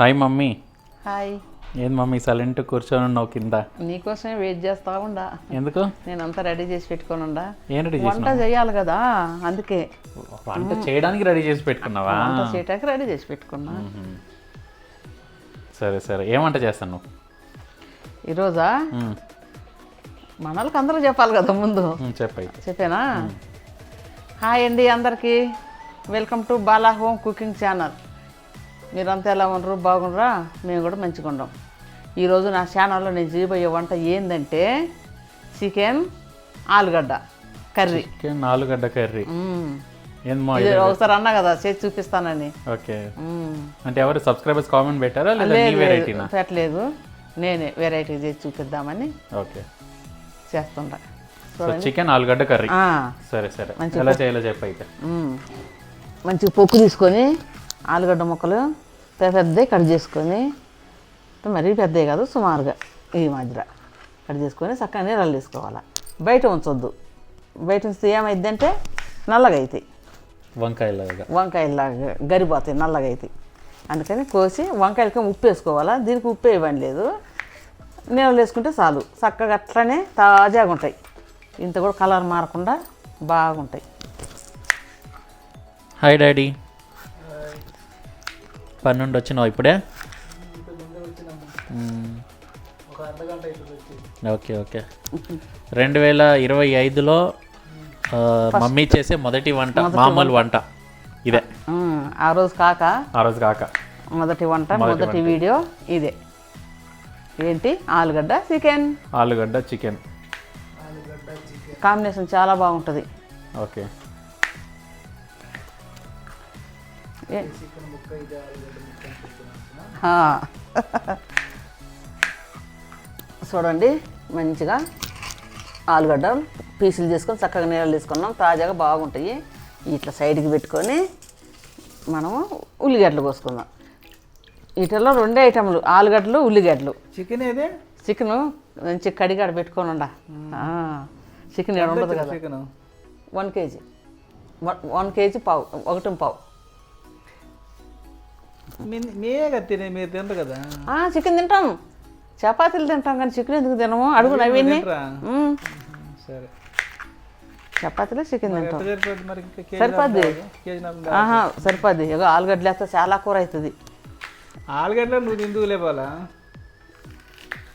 Hi mummy. Hi. ఏం mummy silent కూర్చొని ఉన్నావు కింద? నీకోసమే వెయిట్ చేస్తా ఉండా. ఎందుకు? నేను అంతా రెడీ చేసి పెట్టుకొని ఉండా. ఏం రెడీ వంట చేయాలి కదా, అందుకే. వంట చేయడానికి రెడీ చేసి పెట్టుకున్నావా? వంట చేయడానికి రెడీ చేసి పెట్టుకున్నా. సరే సరే, ఏం వంట చేస్తాను నువ్వు ఈరోజా? మనలకు అందరూ చెప్పాలి కదా ముందు. చెప్పేనా? హాయ్ అండి అందరికీ, welcome to Bala home cooking channel. మీరంతా ఎలా ఉండరు? బాగుండరా? మేము కూడా మంచిగా ఉండం. ఈరోజు నా ఛానల్లో నేను చేయబోయే వంట ఏంటంటే చికెన్ ఆలుగడ్డ కర్రీ. చికెన్ ఆలుగడ్డ కర్రీ. ఒకసారి అన్నా కదా చేసి చూపిస్తానని. ఓకే. అంటే ఎవరు సబ్స్క్రైబర్స్ కామెంట్ పెట్టారా లేదా నీ వెరైటీనా? పెట్టలేదు, నేనే వెరైటీ చేసి చూపిద్దామని. ఓకే, చేస్తుంటా. చికెన్ ఆలుగడ్డ కర్రీ. సరే సరే, ఎలా చేయాలో చెప్పు అయితే. మంచిగా పొక్కు తీసుకొని ఆలుగడ్డ ముక్కలు పెద్దవి కట్ చేసుకొని, మరీ పెద్దవి కాదు, సుమారుగా ఈ మధ్య కట్ చేసుకొని చక్కగా నీళ్ళు తీసుకోవాలి. బయట ఉంచొద్దు, బయట ఉంచితే ఏమైందంటే నల్లగా అవుతాయి. వంకాయలాగా గరిపోతాయి, నల్లగా అవుతాయి. అందుకని కోసి వంకాయలకి ఉప్పు వేసుకోవాలా. దీనికి ఉప్పు వేయని లేదు, నీళ్ళు వేసుకుంటే చాలు. చక్కగా అట్లనే తాజాగా ఉంటాయి. ఇంత కూడా కలర్ మారకుండా బాగుంటాయి. Hi daddy. పని నుండి వచ్చినావు ఇప్పుడే? Okay okay. 2025లో మమ్మీ చేసే మొదటి వంట, మామూలు వంట ఇదే. ఆ రోజు కాక మొదటి వంట, మొదటి వీడియో ఇదే. ఏంటి? ఆలుగడ్డ చికెన్. కాంబినేషన్ చాలా బాగుంటుంది. ఓకే. చూడండి, మంచిగా ఆలుగడ్డ పీసులు చేసుకొని చక్కగా నీళ్ళు తీసుకున్నాం, తాజాగా బాగుంటాయి. ఇట్లా సైడ్కి పెట్టుకొని మనము ఉల్లిగడ్డలు కోసుకుందాం. వీటిలో 2 ఐటెంలు, ఆలుగడ్డలు, ఉల్లిగడ్డలు. చికెన్ మంచి కడిగాడ పెట్టుకొని ఉండ. చికెన్ ఉండదు కదా. 1 కేజీ, 1 కేజీ పావు, 1 పావు. మీరు తినరు కదా? చికెన్ తింటాం, చపాతీలు తింటాం, కానీ చికెన్ ఎందుకు తినము? అడుగు నవీన్ని. సరే, చపాతీలో చికెన్ తింటాం. సరిపోద్ది. సరిపోద్ది. ఇక ఆలుగడ్డలు వేస్తే చాలా కూర అవుతుంది. ఆలుగడ్డ నువ్వు ఎందుకు లేపాలా?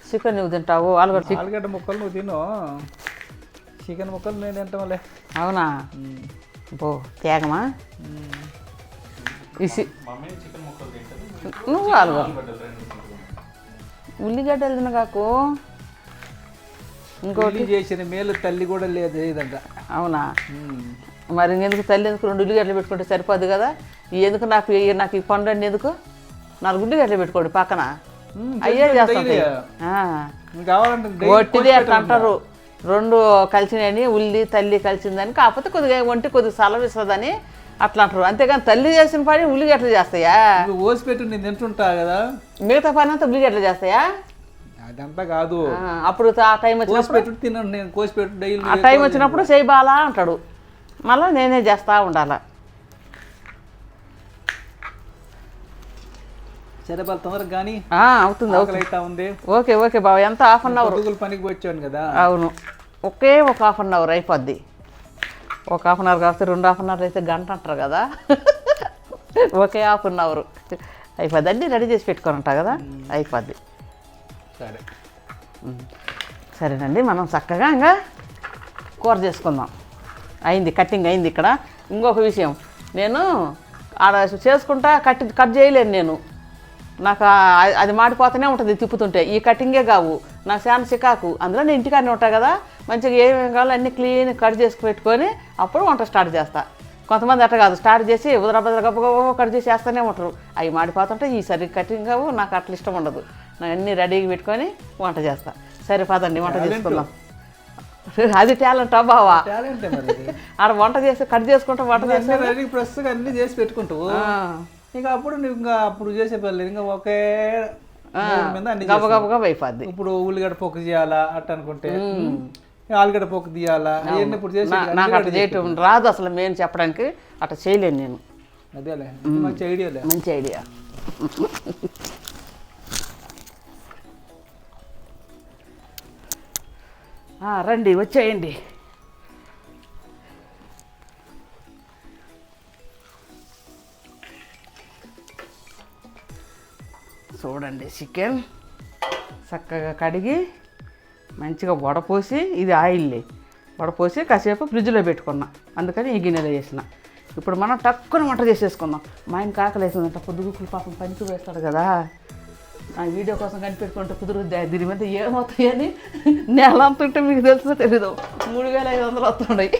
చికెన్ నువ్వు తింటావు, ఆలుగడ్డ ముక్కలు నువ్వు తిను, చికెన్ ముక్కలు నేను తింటాంలే. అవునా? బో త్యాగమా. నువ్వు ఆలుగడ్డ ఉల్లిగడ్డలు తినగాకు. ఇంకోటి చేసిన మేలు తల్లి కూడా లేదు ఇదంట. అవునా? మరి ఇంకెందుకు తల్లి ఎందుకు? 2 ఉల్లిగడ్డలు పెట్టుకుంటే సరిపోదు కదా. ఎందుకు నాకు ఈ పండు అండి ఎందుకు? 4 ఉల్లిగడ్డలు పెట్టుకోండి పక్కన, అయ్యే చేస్తాయి. ఒట్టిది అట్లా అంటారు, 2 కలిసినాయని, ఉల్లి తల్లి కలిసిందని. కాకపోతే కొద్దిగా సలవు ఇస్తుందని అట్లా అంటారు, అంతేగాని తల్లి చేసిన పని ఉల్లిగడ్డలు చేస్తాయా? ఓసిపెట్టు నేను తింటుంటా కదా, మిగతా పని అంతా ఉల్లిగడ్డలు చేస్తాయా? అదంతా కాదు. అప్పుడు ఆ టైం వచ్చినప్పుడు తిన్నాను నేను, కోసిపెట్టు డైలీ. ఆ టైం వచ్చినప్పుడు చేయబాలా అంటాడు, మళ్ళీ నేనే చేస్తా ఉండాలా. సరే, తొందరగా కానీ అవుతుంది. అవుతా ఉంది. ఓకే ఓకే బాబా. ఎంత హాఫ్ అన్ అవర్? పనికి వచ్చాను కదా. అవును, ఒకే ఒక హాఫ్ అన్ అవర్ అయిపోద్ది. ఒక హాఫ్ అన్ అవర్ కాకపోతే 2 హాఫ్ అన్ అవర్ అయితే గంట అంటారు కదా. ఒకే హాఫ్ అన్ అవర్ అయిపోద్ది. అన్నీ రెడీ చేసి పెట్టుకొని ఉంటా కదా, అయిపోద్ది. సరే సరేనండి, మనం చక్కగా ఇంకా కూర చేసుకుందాం. అయింది, కట్టింగ్ అయింది. ఇక్కడ ఇంకొక విషయం, నేను ఆడ చేసుకుంటా కట్ చేయలేను నేను. నాకు అది మాడిపోతూనే ఉంటుంది తిప్పుతుంటే. ఈ కటింగే కావు నాకు చాలా చికాకు. అందులో నేను ఇంటికాడనే ఉంటా కదా, మంచిగా ఏమేమి కావాలో అన్నీ క్లీన్ కట్ చేసి పెట్టుకొని అప్పుడు వంట స్టార్ట్ చేస్తా. కొంతమంది అట్లా కాదు, స్టార్ట్ చేసి ఉదరబద్ర గబ్బ కట్ చేసి వేస్తూనే ఉంటారు. అవి మాడిపోతుంటే ఈ సరి కటింగ్ కావు, నాకు అట్లా ఇష్టం ఉండదు. నేను అన్నీ రెడీగా పెట్టుకొని వంట చేస్తా. సరే పదండి వంట చేసుకుందాం. అది టాలెంట్ బావా. ఆడ వంట చేసి కట్ చేసుకుంటా, వంట చేసి ప్రస్తుతం అన్నీ చేసి పెట్టుకుంటావు. ఇక అప్పుడు నువ్వు ఇంకా అప్పుడు చేసే పర్లేదు, ఇంకా ఒకే గబగబగా అయిపోద్ది. ఇప్పుడు ఉల్లిగడ్డ పొక్కు చేయాలా అట్ట అనుకుంటే, ఆలుగడ్డ పొక్కు తీయాలా, అవన్నీ ఇప్పుడు చేసి నాకు అట్లా చేయటం రాదు అసలు. మేము చెప్పడానికి అట్లా చేయలేను నేను. అదేలే, మంచి ఐడియా. మంచి ఐడియా. రండి వచ్చేయండి. చూడండి చికెన్ చక్కగా కడిగి మంచిగా వడపోసి, ఇది ఆయిల్ వడపోసి కాసేపు ఫ్రిడ్జ్లో పెట్టుకున్నా, అందుకని ఈ గిన్నెలో చేసిన. ఇప్పుడు మనం టక్కున వంట చేసేసుకుందాం. మా ఆయన కాకలు వేసిందంట, పొద్దుగుకులు పాపం పనికి వేస్తాడు కదా, ఆ వీడియో కోసం కనిపెట్టుకుంటే కుదురుద్ది. దీని మీద ఏమవుతాయని నెల అంతుంటే మీకు తెలుసో తెలీదు, 3500 వస్తున్నాయి.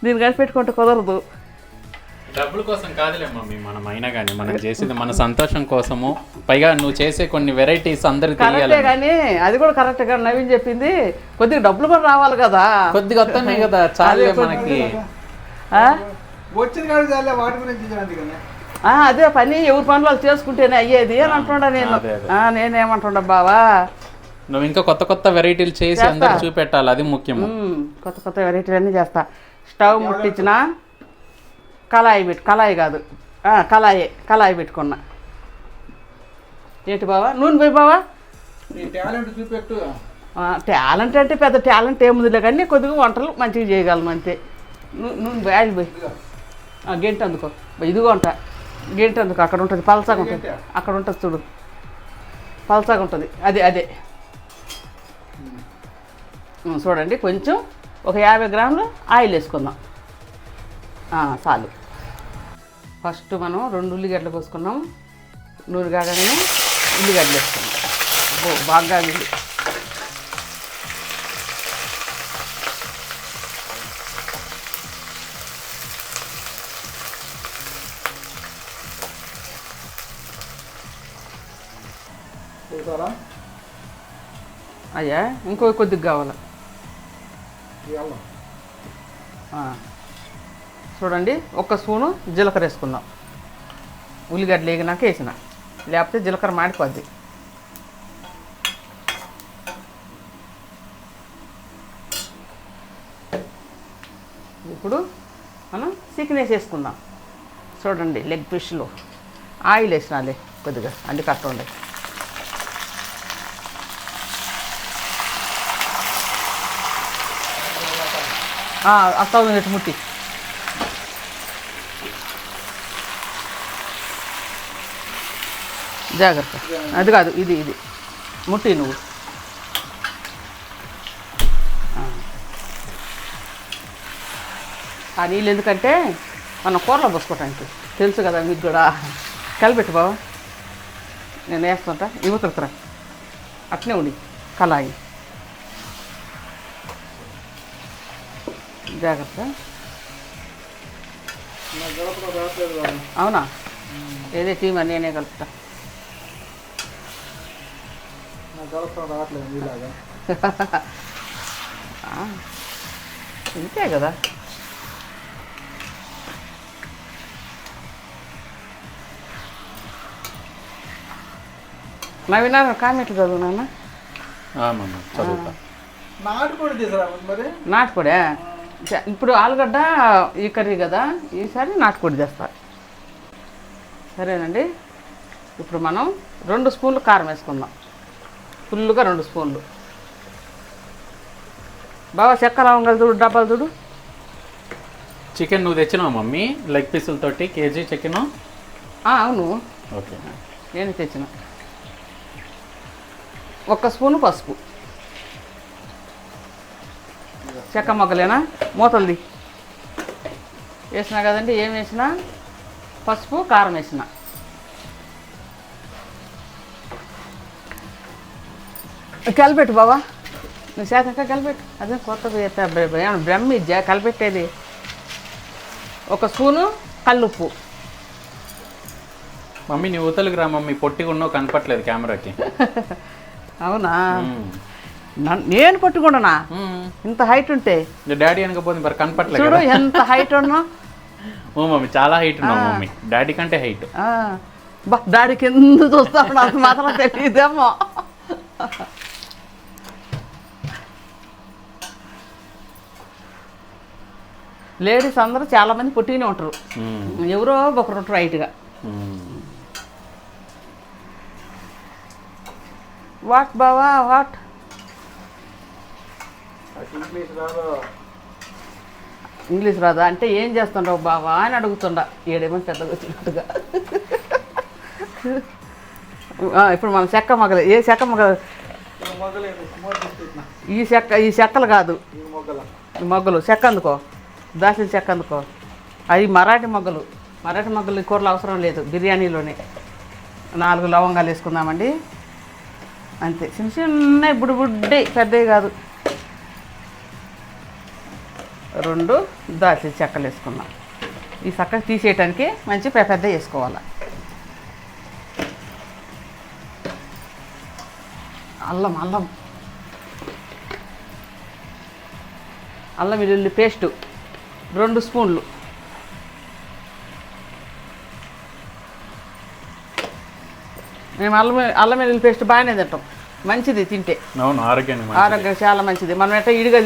దీన్ని కనిపెట్టుకుంటే కుదరదు. డబ్బుల కోసం కాదులే మమ్మీ, మనం అయినా కానీ మనం చేసేది మన సంతోషం కోసము. పైగా నువ్వు చేసే కొన్ని వెరైటీస్ అందరికి కరెక్టే, కానీ అది కూడా కరెక్టే. కానీ నవీన్ చెప్పింది కొద్దిగా డబ్బులు కూడా రావాలి కదా, కొద్దిగా వస్తున్నాయి కదా చాలే మనకి. వచ్చిన కాదు చాలే, వాటి గురించి అదే పని ఎవరి పనులు వాళ్ళు చేసుకుంటేనే అయ్యేది అని అంటుండా నేను. నేనేమంటుండా బావా, నువ్వు ఇంకా కొత్త కొత్త వెరైటీలు చేసి అందరికి చూపెట్టాలి, అది ముఖ్యము. కొత్త కొత్త వెరైటీలు అన్నీ చేస్తా. స్టవ్ ముట్టించిన, కళాయి పెట్టుకున్నా. ఏంటి బావా, నూనె పోయి బావా. టాలెంట్ చూపెట్టు. టాలెంట్ అంటే పెద్ద టాలెంట్ ఏముందిలే, కానీ కొద్దిగా వంటలు మంచిగా చేయగలం అంతే. నూనె పోయి, ఆయిల్ పోయి. గెంట అందుకో, ఇదిగో వంట గెంట అందుకో, అక్కడ ఉంటుంది పలసాగా ఉంటుంది, అక్కడ ఉంటుంది చూడు, పలసాగా ఉంటుంది, అదే చూడండి. కొంచెం ఒక 50 గ్రాములు ఆయిల్ వేసుకుందాం చాలు. ఫస్ట్ మనం 2 ఉల్లిగడ్డలు కోసుకున్నాం. నూనె కాగానే ఉల్లిగడ్డలు వేసుకున్నాం. బాగా ఉల్లి అయ్యా, ఇంకో కొద్దిగా కావాలా. చూడండి, 1 స్పూను జీలకర్ర వేసుకుందాం. ఉల్లిగడ్డలు వేగినాక వేసిన, లేకపోతే జీలకర్ర మాడిపోద్ది. ఇప్పుడు మనం చికెన్ వేసేసుకుందాం. చూడండి, లెగ్ పీస్లో ఆయిల్ వేసినాలే కొద్దిగా, అన్ని కట్టండి. స్టవ్ మీద ముట్టి జాగ్రత్త, అది కాదు, ఇది ముట్టి నువ్వు. ఆ నీళ్ళు ఎందుకంటే మనం కూరలో పోసుకోవటానికి, తెలుసు కదా మీకు కూడా. కలిపెట్టు బావ, నేను వేస్తుంటా. ఇవ్వతురా, అట్నే ఉండి కళాయి. జాగ్రత్త. అవునా, ఏదే టీమ్ అని నేనే కలుపుతా. ఇంతే కదా. నవీనా కామెంట్లు చదువు నాన్న. నాటుకోడే. ఇప్పుడు ఆలుగడ్డ ఈ కర్రీ కదా, ఈసారి నాటుకోడి చేస్తా. సరేనండి. ఇప్పుడు మనం 2 స్పూన్లు కారం వేసుకుందాం, ఫుల్గా 2 స్పూన్లు. బాగా చెక్క లవంగాలు చూడు, డబ్బాలు చూడు. చికెన్ నువ్వు తెచ్చినావు మమ్మీ, లెగ్ పీసులతోటి కేజీ చికెన్? అవును, ఓకే, నేను తెచ్చిన. 1 స్పూను పసుపు, చెక్క మొగ్గలేనా, మూతలది వేసినా కదండి. ఏం వేసినా పసుపు కారం వేసిన. కలిపెట్టు బావా, నువ్వు శాతంగా కలిపెట్టు. అదే కొత్త బ్రహ్మిద్య కలిపెట్టేది. 1 స్పూను కల్లుప్పు. మమ్మీ నీ ఊతలకు రా మమ్మీ, పొట్టిగా ఉన్నావు కనపట్లేదు కెమెరాకి. అవునా, నేను పట్టుకున్నానా ఇంత హైట్ ఉంటే? డాడీ అనకపోతే మరి కనపట్లేదు చూడు ఎంత హైట్ ఉన్నా. ఓ మమ్మీ చాలా హైట్ ఉన్నావు మమ్మీ, డాడీ కంటే హైట్. డాడీ కింద చూస్తాను, నాకు మాత్రం తెలియదేమో. లేడీస్ అందరూ చాలా మంది పొట్టిగానే ఉంటారు, ఎవరో ఒకరు ఉంటారు హైట్గా. వాట్ బావా వాట్? ఇంగ్లీష్ రాదా అంటే ఏం చేస్తుండవు బావా అని అడుగుతుండ. ఏడేమో పెద్దగా వచ్చినట్టుగా. ఇప్పుడు మనం చెక్క మొగలు ఏ చెక్క మొగలు? ఈ చెక్కలు కాదు మొగ్గలు. చెక్క అందుకో, దాసిన చెక్క అందుకో. అవి మరాఠీ మొగ్గలు. మరాఠీ మొగ్గలు కూరలు అవసరం లేదు, బిర్యానీలోనే. 4 లవంగాలు వేసుకుందామండి అంతే. చిన్న చిన్న బుడ్డి పెద్దవి కాదు. 2 దాల్చిన చెక్కలు వేసుకున్నాం. ఈ చక్కగా తీసేయటానికి మంచి పెద్ద వేసుకోవాలి. అల్లం వెల్లుల్లి పేస్టు 2 స్పూన్లు. మేము అల్లం వెల్లుల్లి పేస్ట్ బాగానే తింటాం, మంచిది తింటే. అవును, ఆరోగ్యం చాలా మంచిది. మనం ఎట్లా ఇడిగా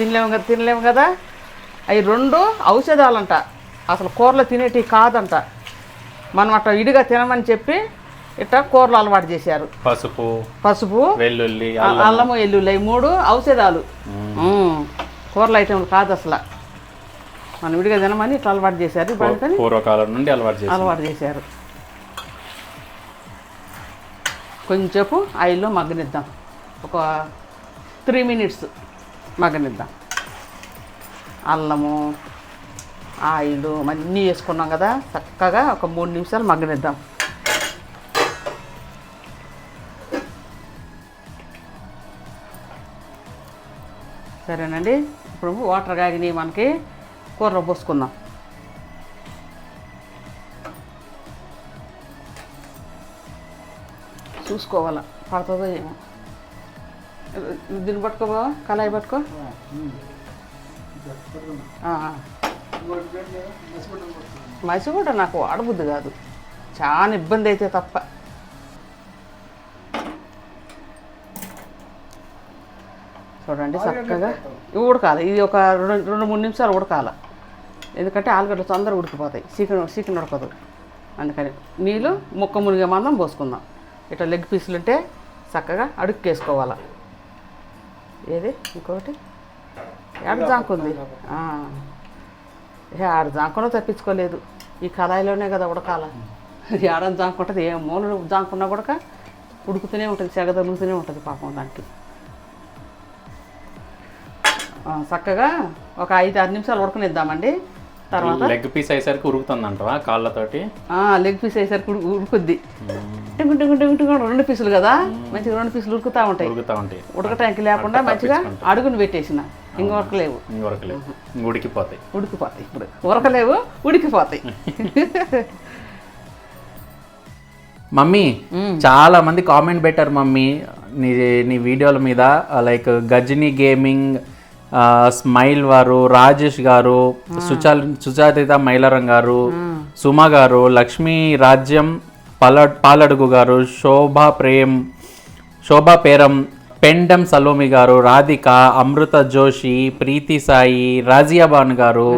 తినలేము కదా. అవి 2 ఔషధాలంట, అసలు కూరలో తినేటివి కాదంట. మనం అట్లా ఇడిగా తినమని చెప్పి ఇట్లా కూరలు అలవాటు చేశారు. పసుపు వెల్లుల్లి అల్లము వెల్లుల్లి 3 ఔషధాలు. కూరల ఐటెంలు కాదు అసలు. మనం విడిగా తినమని ఇట్లా అలవాటు చేశారు. పూర్వకాలం నుండి అలవాటు చేశారు. కొంచెంసేపు ఆయిల్లో మగ్గనిద్దాం, ఒక 3 మినిట్స్ మగ్గనిద్దాం. అల్లము ఆయిల్ అన్నీ వేసుకున్నాం కదా, చక్కగా ఒక 3 నిమిషాలు మగ్గనిద్దాం. సరేనండి, ఇప్పుడు వాటర్ కాగినాయి మనకి, కూరలో పోసుకుందాం. చూసుకోవాలా పడుతుందో ఏమో. దీన్ని పట్టుకో బావా, కళాయి పట్టుకో. మసిగుడ్డ నాకు వాడబుద్ది కాదు, చాలా ఇబ్బంది అయితే తప్ప. చూడండి చక్కగా ఇవి ఉడకాలి. ఇది ఒక 2-3 నిమిషాలు ఉడకాలి, ఎందుకంటే ఆలుగడ్డలు తొందరగా ఉడికిపోతాయి, చికెన్ ఉడకదు. అందుకని నీళ్ళు ముక్క మునిగే మందం పోసుకుందాం. ఇట్లా లెగ్ పీసులు ఉంటే చక్కగా అడుక్కేసుకోవాలి. ఏది ఇంకొకటి ఏడ జాంకుంది, ఆడ జాంకున్నా తప్పించుకోలేదు. ఈ కళాయిలోనే కదా ఉడకాల. ఏడని జాంకుంటుంది, ఏ మూల జాంకున్నా కూడా ఉడుకుతూనే ఉంటుంది, సెగదలుగుతూనే ఉంటుంది పాపం దానికి. చక్కగా ఒక 5-6 నిమిషాలు ఉడకనిద్దామండి. తర్వాత లెగ్ పీస్ అయ్యేసరికి ఉడుకుతుందంటవా కాళ్ళతోటి? లెగ్ పీస్ అయ్యేసరికి ఉడుకుద్ది. టింగు 2 పీసులు కదా, మంచిగా 2 పీసులు ఉడుకుతూ ఉంటాయి. ఉడకటానికి లేకుండా మంచిగా అడుగును పెట్టేసిన ఇంక ఉడకలేవు, ఉడికిపోతాయి. ఇప్పుడు ఉడకలేవు, ఉడికిపోతాయి. మమ్మీ చాలా మంది కామెంట్ పెట్టారు మమ్మీ నీ వీడియోల మీద, లైక్ గజని గేమింగ్, స్మైల్ వారు, రాజేష్ గారు, సుచారిత మైలారం గారు, సుమ గారు, లక్ష్మీ రాజ్యం పాలడుగు గారు, శోభా పేరం, పెండం సలోమి గారు, రాధిక, అమృత జోషి, ప్రీతి సాయి, రాజియాబాన్ గారు,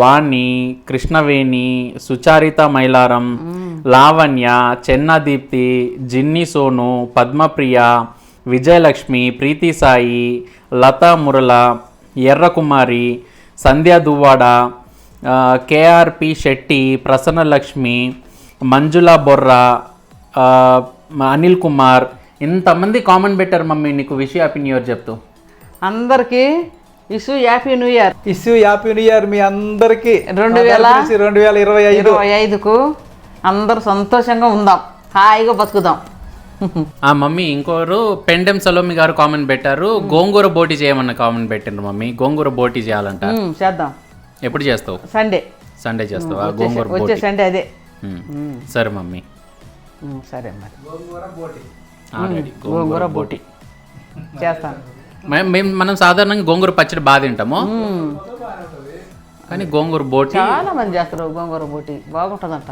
వాణి, కృష్ణవేణి, సుచారిత మైలారం, లావణ్య, చెన్నదీప్తి, జిన్ని సోను, పద్మప్రియ, విజయలక్ష్మి, ప్రీతి సాయి, లతా మురళ, ఎర్రకుమారి, సంధ్యా దువ్వాడ, కేఆర్పి శెట్టి, ప్రసన్నలక్ష్మి, మంజుల బొర్రా, అనిల్ కుమార్, ఇంతమంది కామెంట్ పెట్టారు మమ్మీ నీకు విష్ హ్యాపీ న్యూ ఇయర్ చెప్తూ. అందరికీ happy new year. Happy new year మీ అందరికీ. 2025కు అందరూ సంతోషంగా ఉందాం, హాయిగా బతుకుదాం. మమ్మీ ఇంకోరు పెండెం సలోమి గారు కామెంట్ పెట్టారు, గోంగూర బోటి చేయమన్న కామెంట్ పెట్టారు మమ్మీ. గోంగూర బోటి చేయాలంట, చేద్దాం. ఎప్పుడు చేస్తావు? సండే చేస్తావా? గోంగూర వచ్చే సండే అదే. సరే మమ్మీ, సరే మరి గోంగూర బోటి చేస్తాను. మనం సాధారణంగా గోంగూర పచ్చడి బాగా తింటాము, కానీ గోంగూర బోటి చాలా మంది చేస్తారు. గోంగూర బోటి బాగుంటుందంట,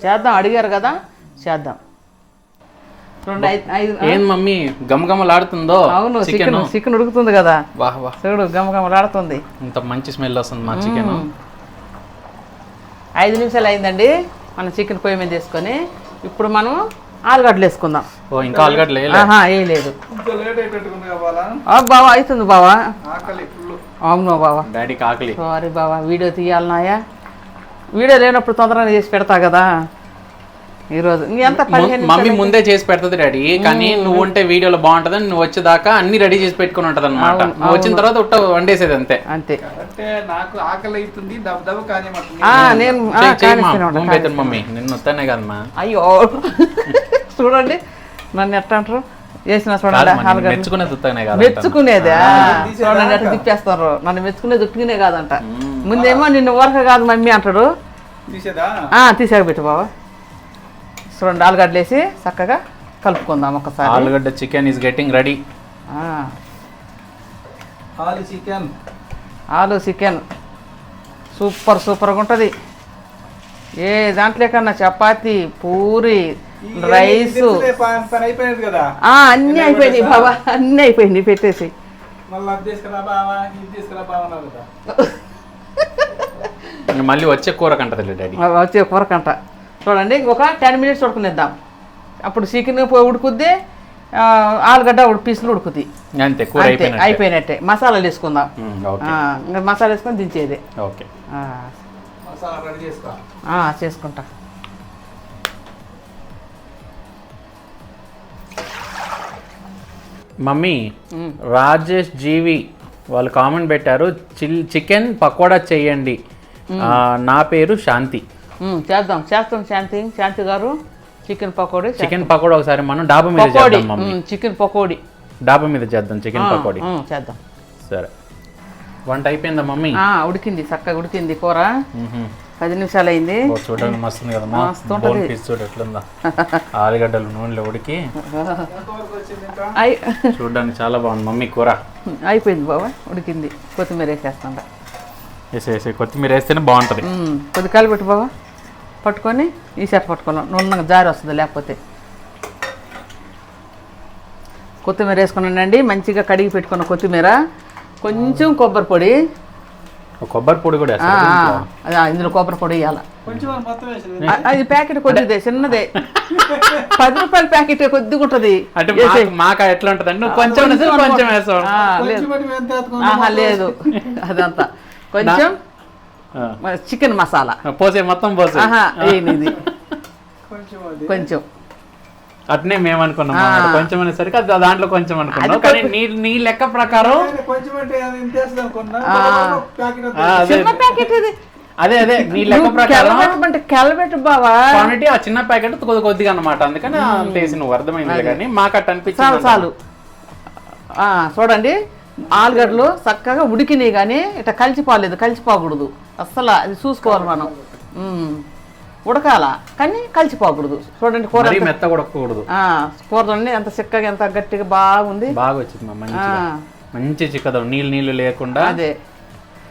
చేద్దాం. అడిగారు కదా, చేద్దాం. ఏం మమ్మీ గమగమలాడుతుందో? అవును, చికెన్ ఉడుకుతుంది కదా, చూడు గమగమలాడుతుంది. ఇంత మంచి స్మెల్ వస్తుంది మా చికెన్. 5 నిమిషాలు అయిందండి, మనం చికెన్ పొయ్యి మీద వేసుకొని ఇప్పుడు మనం ఆలుగడ్డలు వేసుకుందాం. ఓ ఇంకా ఆలుగడ్డలు వేయలేదు. కొంచెం లేట్ అయ్యేటట్టుగా కావాలా? బావా అవుతుంది బావా. ఆకలి ఫుల్. అవును బావా. డాడీకి ఆకలి. సారీ బావా, వీడియో తీయాలన్నాయా? వీడియో లేనప్పుడు తొందరగా చేసి పెడతా కదా. ఈరోజు ఎంత మమ్మీ ముందే చేసి పెడుతుంది డాడీ, కానీ నువ్వు ఉంటే వీడియోలో బాగుంటదని నువ్వు వచ్చేదాకా అన్ని రెడీ చేసి పెట్టుకుని ఉంటది అనమాట. నువ్వు వచ్చిన తర్వాత ఉట్ట వండేసేది అంతే. అంతే. అంటే నాకు ఆకలి అవుతుంది, దెబ్బ కానీ నేను మమ్మీ నిన్ను వస్తానే కదమ్మా. అయ్యో చూడండి నన్ను ఎట్లా అంటారు చేసిన చూడండి. మెచ్చుకునేది వస్తానే కదా. మెచ్చుకునేదా? చూడండి ఎట్లా తిప్పేస్తారు. నన్ను మెచ్చుకునేది ఉట్టుకునే కాదంట. ముందేమో నిన్ను ఊరక కాదు మమ్మీ అంటాడు. తీసాక పెట్టు బావా. చూడండి ఆలుగడ్డలు వేసి చక్కగా కలుపుకుందాం ఒకసారి. ఆలుగడ్డ చికెన్ ఈస్ గెటింగ్ రెడీ. ఆలు చికెన్ సూపర్గా ఉంటుంది. ఏ దాంట్లో కన్నా చపాతి, పూరి, రైస్ అన్నీ అయిపోయినాయి బాబా, అన్నీ అయిపోయినాయి పెట్టేసి. మళ్ళీ వచ్చే కూర కంటది డాడీ. వచ్చే కూర కంట. చూడండి ఒక 10 minutes ఉడకనిద్దాం. అప్పుడు చికెన్ ఉడుకుద్ది, ఆలుగడ్డ పీసులు ఉడుకుద్ది. అంతే, కూర అయిపోయినట్టే. మసాలాలు వేసుకుందాం. మసాలా వేసుకొని దించేది. ఓకే, చేసుకుంటా. మమ్మీ, రాజేష్ జీవి వాళ్ళు కామెంట్ పెట్టారు, చికెన్ పకోడా చేయండి. నా పేరు శాంతి. చేస్తాం శాంతి గారు. చికెన్ పకోడీ ఒకసారి మనం డాబా మీద చేద్దాం మమ్మీ. చికెన్ పకోడీ డాబా మీద చేద్దాం. చికెన్ పకోడీ చేద్దాం. సరే, వంట అయిపోయిందా మమ్మీ? ఉడికింది, చక్కగా ఉడికింది కూర. 10 నిమిషాలు అయింది. చూడడానికి మస్తుంది కదమ్మా. బోన్ పీస్ చూడు ఎట్లుందా. ఆలుగడ్డలు నూనెలో ఉడికి చూడడానికి చాలా బాగుంది మమ్మీ కూర. అయిపోయింది బాబా, ఉడికింది. కొత్తిమీర వేసేస్తాం. వేసేసి కొత్తిమీర వేస్తేనే బాగుంటుంది. కొద్ది కలిపెట్టు బాబా, పట్టుకొని ఈ సెట్ పట్టుకోవాలి. నూనె జారి వస్తుంది లేకపోతే. కొత్తిమీర వేసుకున్నానండి, మంచిగా కడిగి పెట్టుకున్న కొత్తిమీర, కొంచెం కొబ్బరి పొడి. కూడా ఇందులో కొబ్బరి పొడి వేయాలి. అది ప్యాకెట్ కొద్దిదే, చిన్నదే. 10 రూపాయల ప్యాకెట్ కొద్దిగా ఉంటుంది. ఎట్లా ఉంటుంది కొంచెం లేదు, అదంతా కొంచెం చికెన్ మసాలా పోసే, మొత్తం పోసే. ఇది కొంచెం అట్నే మేము అనుకున్నాం, కొంచెం అనేసరికి దాంట్లో కొంచెం అనుకున్నాం. కానీ నీ లెక్క ప్రకారం చిన్న ప్యాకెట్ ఇది. అదే నీ లెక్క ప్రకారం కెలబెట్టు బావా క్వాంటిటీ ఆ చిన్న ప్యాకెట్ కొద్దిగా అనమాట. అందుకని అంతేసి నువ్వు అర్థమైంది. కానీ మాకు అట్ట అనిపించింది. చాలు. చూడండి ఆలుగడ్డలు చక్కగా ఉడికినాయి, కానీ ఇట్లా కలిసిపోకూడదు అస్సలు. అది చూసుకోవాలి మనం. ఉడకాల కానీ కలిసిపోకూడదు. చూడండి కూర మెత్తగా ఉడకకూడదు. కూర చూడండి ఎంత చిక్కగా, ఎంత గట్టిగా బాగుంది. బాగా వచ్చింది మంచి చిక్కద, నీళ్ళు లేకుండా. అదే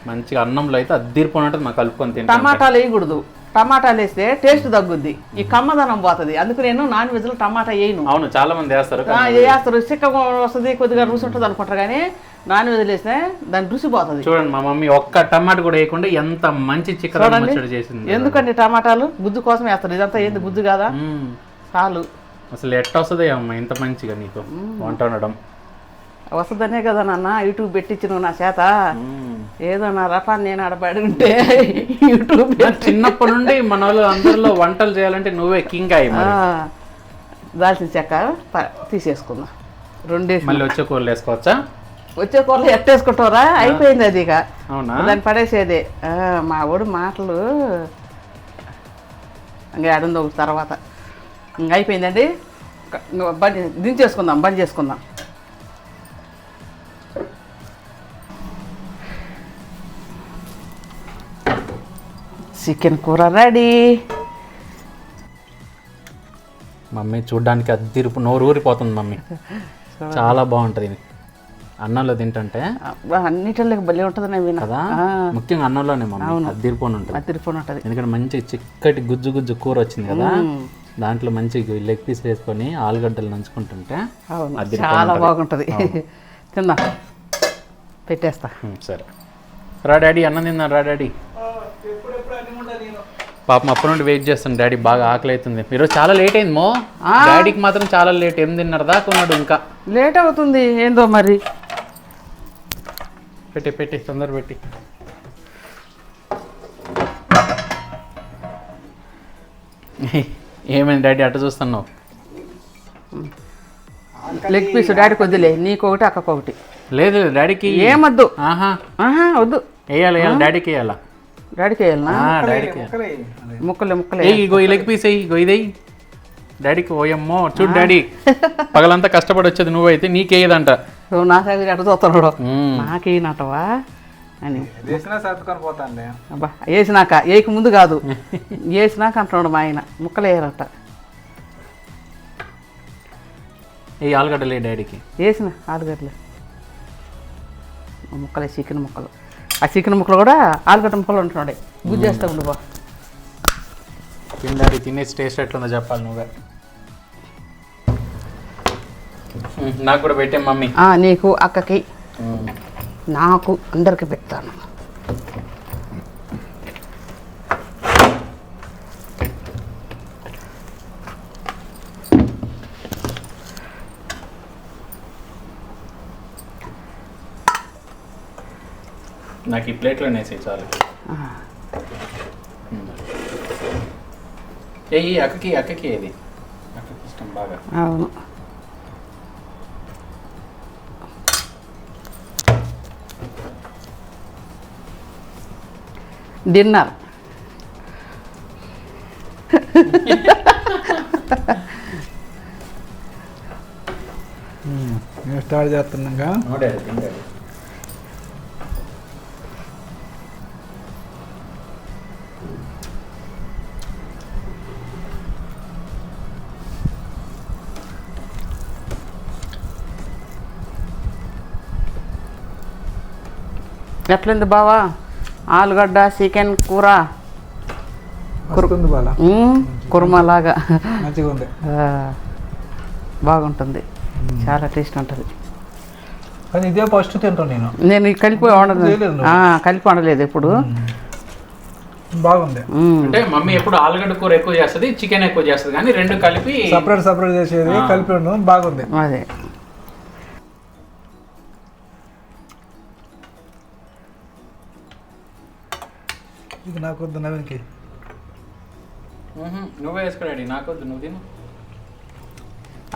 మంచిగా అన్నంలో అయితే అద్దరిపోయినట్టు మాకు కలుపుకొని తింటాం. టమాటాలు వేయకూడదు. టమాటాలు వేస్తే టేస్ట్ తగ్గుద్ది, ఈ కమ్మదనం పోతుంది. అందుకు నేను నాన్ వెజ్ లో టమాటా వేయను. అవును, చాలా మంది వేస్తారు. చిక్కగా వస్తుంది, కొద్దిగా రుచి ఉంటుంది అనుకుంటారు. కానీ నాన్ వెజ్ వేస్తే దాని రుచి పోతుంది. చూడండి మా మమ్మీ ఒక్క టమాటా కూడా వేయకుండా ఎంత మంచి చికెన్ చేసింది. ఎందుకండి టమాటాలు గుజ్జు కోసం వేస్తారు. ఇదంతా ఏంది గుజ్జు కాదా? చాలు. అసలు ఎట్ట వస్తుంది అమ్మ ఇంత మంచిగా నీకు వంట వండడం? వస్తుందనే కదా నాన్న యూట్యూబ్ పెట్టించిన నా చేత. ఏదో నా రకాన్ని నేను ఆడబడి ఉంటే యూట్యూబ్. చిన్నప్పటి నుండి మన వాళ్ళు అందరిలో వంటలు చేయాలంటే నువ్వే కింగ్ అయ్యి. దాల్చిన చెక్క తీసేసుకుందాం. 2 మళ్ళీ వచ్చే కూరలు వేసుకోవచ్చా? వచ్చే కూరలు ఎట్టేసుకుంటారా? అయిపోయింది అది. ఇక దాన్ని పడేసేదే. మా వాడు మాటలు ఇంకా ఆడుంది ఒకటి తర్వాత. ఇంక అయిపోయిందండి. దించేసుకుందాం, బంద్ చేసుకుందాం. చికెన్ కూర రెడీ. మమ్మీ చూడ్డానికి నోరు ఊరిపోతుంది మమ్మీ. చాలా బాగుంటుంది అన్నంలో తింటుంటే. అన్నిటిలో భలే ఉంటుంది కదా, ముఖ్యంగా అన్నంలోనే మమ్మీ అద్దరిపోని ఉంటుంది. ఎందుకంటే మంచి చిక్కటి గుజ్జు కూర వచ్చింది కదా, దాంట్లో మంచి లెగ్ పీస్ వేసుకొని ఆలుగడ్డలు నంచుకుంటుంటే చాలా బాగుంటుంది. తిందా, పెట్టేస్తా. సరే రా డాడీ, అన్నం తిందా రా డాడీ. పాపం అప్పటి నుండి వెయిట్ చేస్తాను డాడీ, బాగా ఆకలి అవుతుంది. ఈరోజు చాలా లేట్ అయింది మో. డాడీకి మాత్రం చాలా లేట్, 8:30 దాకా ఉన్నాడు ఇంకా. లేట్ అవుతుంది ఏందో మరి. పెట్టి తొందర పెట్టి. ఏమైంది డాడీ అట్ట చూస్తున్నావు? లెగ్ పీస్ డాడీకి వద్దులే, నీకొకటి అక్కకొకటి. లేదు డాడీకి ఏమొద్దు. ఆహా వద్దు. వేయాలి డాడీకి వేయాలా? డాడీకి వేయాలనా? డాడీకి ముక్కలే ఇగో ఈ లెగ్ పీస్ ఇగో ఇదేయి డాడీకి. ఓయమ్మో చూడు డాడీ, పగలంతా కష్టపడి వచ్చేది నువ్వైతే నీకేయదంట. నాకది ఎట్ట చూస్తున్నాడు, నాకేనటవా అని. అబ్బా వేసినాక, వేయక ముందు కాదు, వేసినాక అంటున్నాడు మా ఆయన. ముక్కలు వేయరట. ఈ ఆలుగడ్డలే డాడీకి వేసిన ఆలుగడ్డలు ముక్కలే, చికెన్ ముక్కలు. ఆ చికెన్ ముక్కలు కూడా ఆలుగడ్డ ముక్కలు ఉంటున్నాడు. గుజ్జేస్తా ఉండు బా. డాడీ తినేసి టేస్ట్ ఎట్లుందో చెప్పాలి నువ్వే. నాకు కూడా పెట్టే మమ్మీ. నీకు, అక్కకి, నాకు, అందరికి పెడతాను. నాకు ఈ ప్లేట్లో వేసేయి చాలు. ఈ అక్కకి ఏది అక్కకి ఇష్టం బాగా. అవును. డిన్నర్ స్టార్ట్ చేస్తున్నాగా. ఎట్లుంది బావా ఆలుగడ్డ చికెన్ కూర? కుర్మలాగా మంచిగా ఉంది, బాగుంటుంది, చాలా టేస్ట్ ఉంటుంది. కానీ ఇదే ఫస్ట్ తింటాను నేను కలిపి వండలేదు ఎప్పుడు. బాగుంది. అంటే మమ్మీ ఎప్పుడు ఆలుగడ్డ కూర ఎక్కువ చేస్తుంది, చికెన్ ఎక్కువ చేస్తుంది, కానీ రెండు కలిపి సపరేట్ చేసేది కలిపి ఉండడం బాగుంది. అదే ఇది నాకు వద్దు, నవీన్కి. నువ్వే వేసుకోడాడి, నాకు వద్దు, నువ్వు తిను.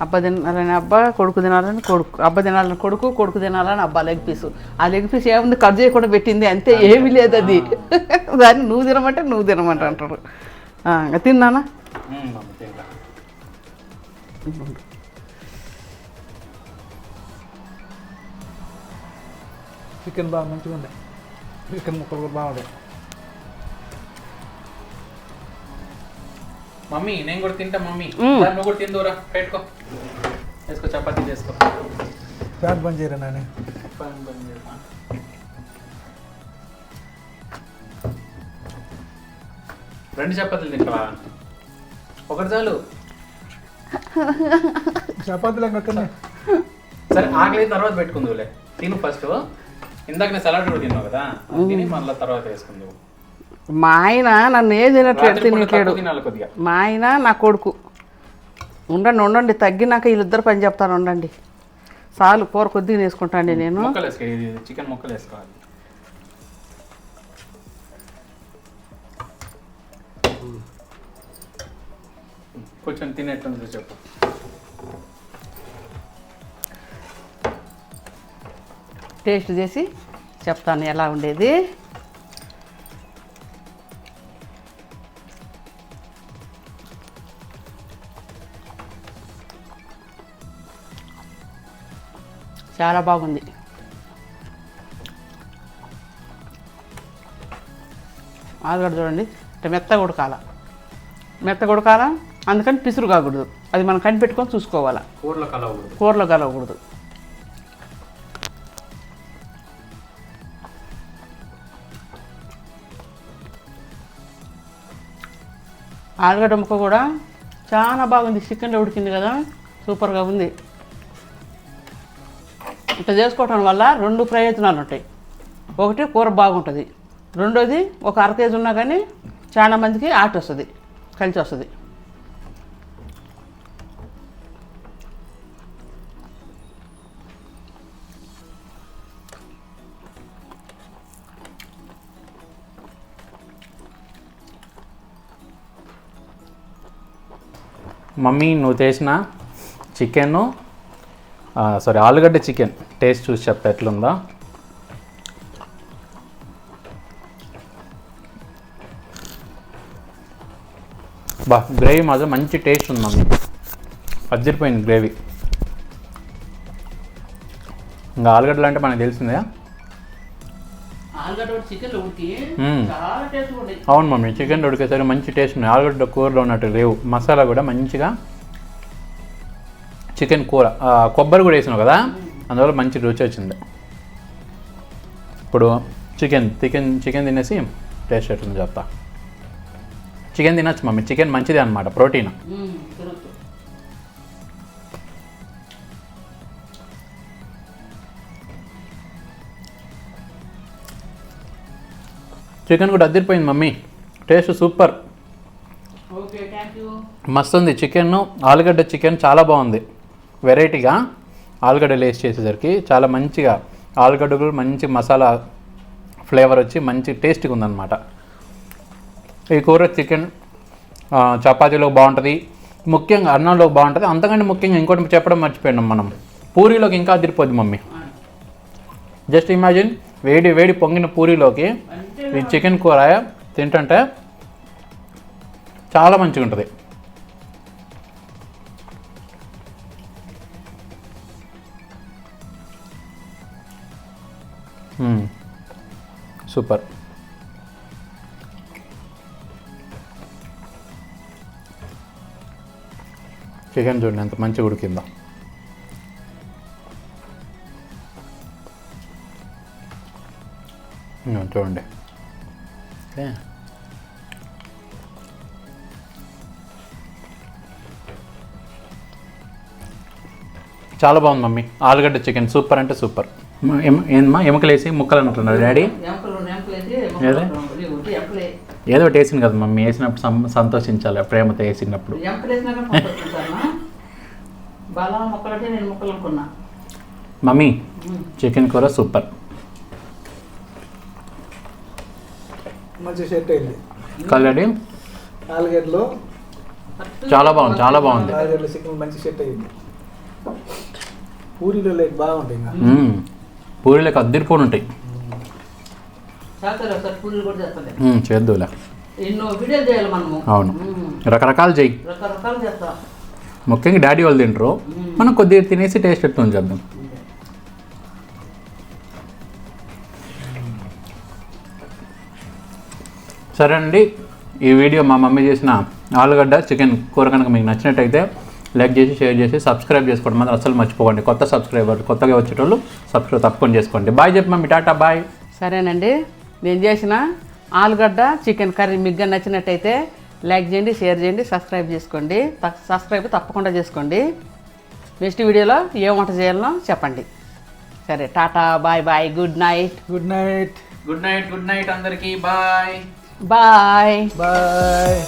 అబ్బ తినాలని అబ్బ, కొడుకు తినాలని కొడుకు, అబ్బ తినాలని కొడుకు, కొడుకు తినాలని అబ్బా. లెగ్ పీసు, ఆ లెగ్ పీస్ ఏముంది, కట్ చేయకుండా పెట్టింది అంతే, ఏమీ లేదు అది. దాన్ని నువ్వు తినమంటే అంటారు. తిన్నానా? చికెన్ బాగా మంచిగా ఉంది, చికెన్ ముక్కలు కూడా బాగుంది. మమ్మీ నేను కూడా తింటా. మమ్మీ నువ్వు కూడా తిందురా, పెట్టుకో, వేసుకో, చపాతీ చేసుకో. ఫ్యాన్ బంద్ చేయరా నాని. రెండు చపాతీలు తింటావా? ఒకటి చాలు. చపాతీలు ఇంకా సరే, ఆకలి తర్వాత పెట్టుకుందులే. తిను ఫస్ట్. ఇందాక నేను సలాడ్ కూడా తిన్నావు కదా, తిని మళ్ళీ తర్వాత వేసుకుందావు. మా ఆయన నన్ను ఏం తినట్లేడు. మా ఆయన నా కొడుకు. ఉండండి తగ్గినాక వీళ్ళిద్దరు పని చెప్తాను. ఉండండి చాలు, కూర కొద్దిగా వేసుకుంటాండి నేను. చికెన్ ముక్కలు వేసుకోవాలి. కొంచెం తినేట్టుంది చెప్పు. టేస్ట్ చేసి చెప్తాను ఎలా ఉండేది. చాలా బాగుంది. ఆలుగడ్డ చూడండి, మెత్తగా ఉడకాల, అందుకని పిసురు కాకూడదు. అది మనం కనిపెట్టుకొని చూసుకోవాలా, కూరలో కలవకూడదు. ఆలుగడ్డ ముక్క కూడా చాలా బాగుంది, చికెన్లో ఉడికింది కదా, సూపర్గా ఉంది. ఇట్లా చేసుకోవటం వల్ల రెండు ప్రయోజనాలు ఉంటాయి. ఒకటి కూర బాగుంటుంది, రెండోది ఒక అర కేజీ ఉన్నా కానీ చాలా మందికి ఆట వస్తుంది, కలిసి వస్తుంది. మమ్మీ నువ్వు చేసిన చికెన్ ఆలుగడ్డ చికెన్ టేస్ట్ చూసి చెప్తా ఎట్లుందా. గ్రేవీ మాత్రం మంచి టేస్ట్ ఉంది మమ్మీ, అదిరిపోయింది గ్రేవీ. ఇంకా ఆలుగడ్డలు అంటే మనకు తెలిసిందే. అవును మమ్మీ, చికెన్ ఉడికేసరికి మంచి టేస్ట్ ఉన్నాయి. ఆలుగడ్డ కూరలో ఉన్నట్టు లేవు. మసాలా కూడా మంచిగా చికెన్ కూర కొబ్బరి కూడా వేసినావు కదా, అందువల్ల మంచి రుచి వచ్చింది. ఇప్పుడు చికెన్ తినేసి టేస్ట్ ఎట్లుంది చెప్తా. చికెన్ తినచ్చు మమ్మీ, చికెన్ మంచిది అనమాట, ప్రోటీన్. చికెన్ కూడా అదిరిపోయింది మమ్మీ, టేస్ట్ సూపర్, మస్తు ఉంది. చికెన్ ఆలుగడ్డ చికెన్ చాలా బాగుంది, వెరైటీగా ఆలుగడ్డ లేస్ చేసేసరికి చాలా మంచిగా ఆలుగడ్డ కూడా మంచి మసాలా ఫ్లేవర్ వచ్చి మంచి టేస్ట్గా ఉందన్నమాట. ఈ కూర చికెన్ చపాతీలో బాగుంటుంది, ముఖ్యంగా అన్నంలో బాగుంటుంది. అంతకంటే ముఖ్యంగా ఇంకోటి చెప్పడం మర్చిపోయినాం మనం, పూరీలోకి ఇంకా అదిరిపోద్ది మమ్మీ. జస్ట్ ఇమాజిన్ వేడి వేడి పొంగిన పూరీలోకి ఈ చికెన్ కూర తింటుంటే చాలా మంచిగా ఉంటుంది. సూపర్. చికెన్ చూడండి ఎంత మంచిగా ఉడికిందో. చూడండి. ఓకే, చాలా బాగుంది మమ్మీ. ఆలుగడ్డ చికెన్ సూపర్ అంటే సూపర్. ఏమమ్మా ఎముకలు వేసి ముక్కలు అంటున్నారు డాడీ? ఏదో ఒకటి వేసింది కదా మమ్మీ, వేసినప్పుడు సంతోషించాలి, ప్రేమతో వేసినప్పుడు. మమ్మీ చికెన్ కూర సూపర్, మంచి సెట్ అయింది. కలర్ ఆలుగడ్డలో చాలా బాగుంది, చాలా బాగుంది. ఆలుగడ్డలో చికెన్ మంచి సెట్ అయింది. పూరీలో లేక బాగుంటాయి, ఇంకా పూరీలకు అద్దరిపోను ఉంటాయి. చేద్దులే, అవును, రకరకాలు చెయ్యి. ముఖ్యంగా డాడీ వాళ్ళు తింటారు, మనం కొద్దిగా తినేసి టేస్ట్ ఎట్లా చేద్దాం. సరే అండి, ఈ వీడియో మా మమ్మీ చేసిన ఆలుగడ్డ చికెన్ కూర కనుక మీకు నచ్చినట్టయితే లైక్ చేసి షేర్ చేసి సబ్స్క్రైబ్ చేసుకోండి మాత్రం అసలు మర్చిపోకండి. కొత్త సబ్స్క్రైబర్ కొత్తగా వచ్చేటోళ్ళు సబ్స్క్రైబ్ తప్పకుండా చేసుకోండి. బాయ్ చెప్పి మమ్మీ, టాటా బాయ్. సరేనండి, నేను చేసిన ఆలుగడ్డ చికెన్ కర్రీ మీకు నచ్చినట్టయితే లైక్ చేయండి, షేర్ చేయండి, సబ్స్క్రైబ్ చేసుకోండి. సబ్స్క్రైబ్ తప్పకుండా చేసుకోండి. నెక్స్ట్ వీడియోలో ఏ వంట చేయాలనో చెప్పండి. సరే, tata bye bye, good night. Good night. Good night, good night అందరికీ. Bye bye bye.